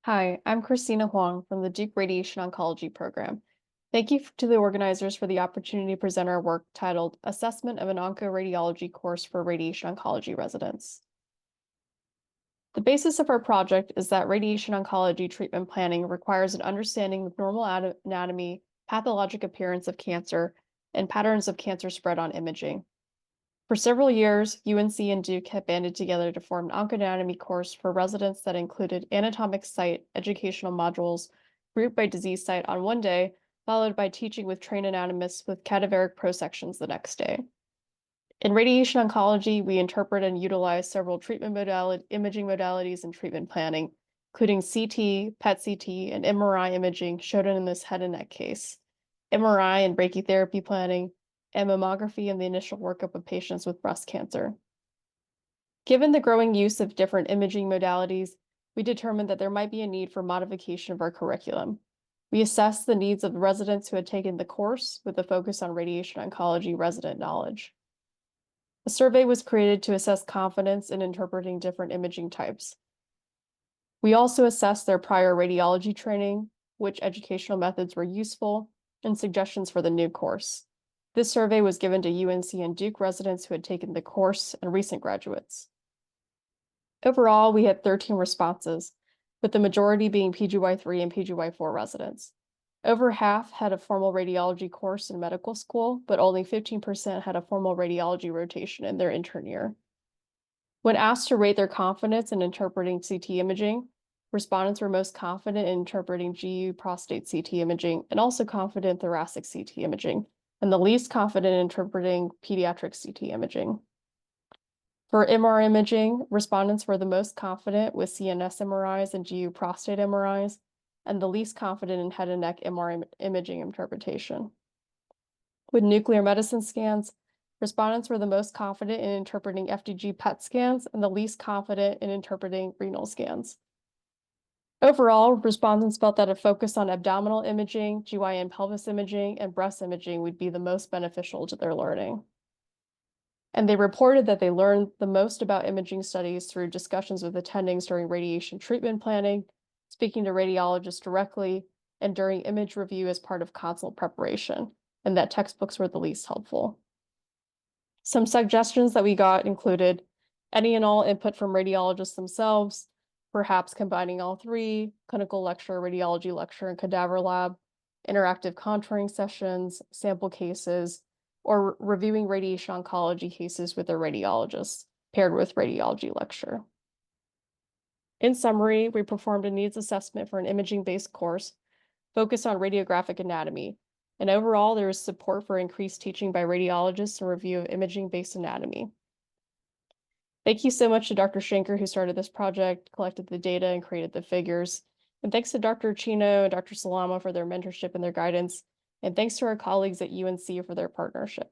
Hi, I'm Christina Huang from the Duke Radiation Oncology program. Thank you to the organizers for the opportunity to present our work titled Assessment of an Onco-Radiology Course for Radiation Oncology Residents. The basis of our project is that radiation oncology treatment planning requires an understanding of normal anatomy, pathologic appearance of cancer, and patterns of cancer spread on imaging. For several years, UNC and Duke have banded together to form an oncoanatomy course for residents that included anatomic site educational modules grouped by disease site on one day, followed by teaching with trained anatomists with cadaveric prosections the next day. In radiation oncology, we interpret and utilize several imaging modalities and treatment planning, including CT, PET-CT, and MRI imaging shown in this head and neck case, MRI and brachytherapy planning, and mammography in the initial workup of patients with breast cancer. Given the growing use of different imaging modalities, we determined that there might be a need for modification of our curriculum. We assessed the needs of the residents who had taken the course with a focus on radiation oncology resident knowledge. A survey was created to assess confidence in interpreting different imaging types. We also assessed their prior radiology training, which educational methods were useful, and suggestions for the new course. This survey was given to UNC and Duke residents who had taken the course and recent graduates. Overall, we had 13 responses, with the majority being PGY3 and PGY4 residents. Over half had a formal radiology course in medical school, but only 15% had a formal radiology rotation in their intern year. When asked to rate their confidence in interpreting CT imaging, respondents were most confident in interpreting GU prostate CT imaging and also confident in thoracic CT imaging, and the least confident in interpreting pediatric CT imaging. For MR imaging, respondents were the most confident with CNS MRIs and GU prostate MRIs, and the least confident in head and neck MR imaging interpretation. With nuclear medicine scans, respondents were the most confident in interpreting FDG PET scans and the least confident in interpreting renal scans. Overall, respondents felt that a focus on abdominal imaging, GYN pelvis imaging, and breast imaging would be the most beneficial to their learning. And they reported that they learned the most about imaging studies through discussions with attendings during radiation treatment planning, speaking to radiologists directly, and during image review as part of consult preparation, and that textbooks were the least helpful. Some suggestions that we got included any and all input from radiologists themselves, perhaps combining all three, clinical lecture, radiology lecture, and cadaver lab, interactive contouring sessions, sample cases, or reviewing radiation oncology cases with a radiologist, paired with radiology lecture. In summary, we performed a needs assessment for an imaging-based course focused on radiographic anatomy, and overall there is support for increased teaching by radiologists and review of imaging-based anatomy. Thank you so much to Dr. Schenker, who started this project, collected the data, and created the figures. And thanks to Dr. Chino and Dr. Salama for their mentorship and their guidance. And thanks to our colleagues at UNC for their partnership.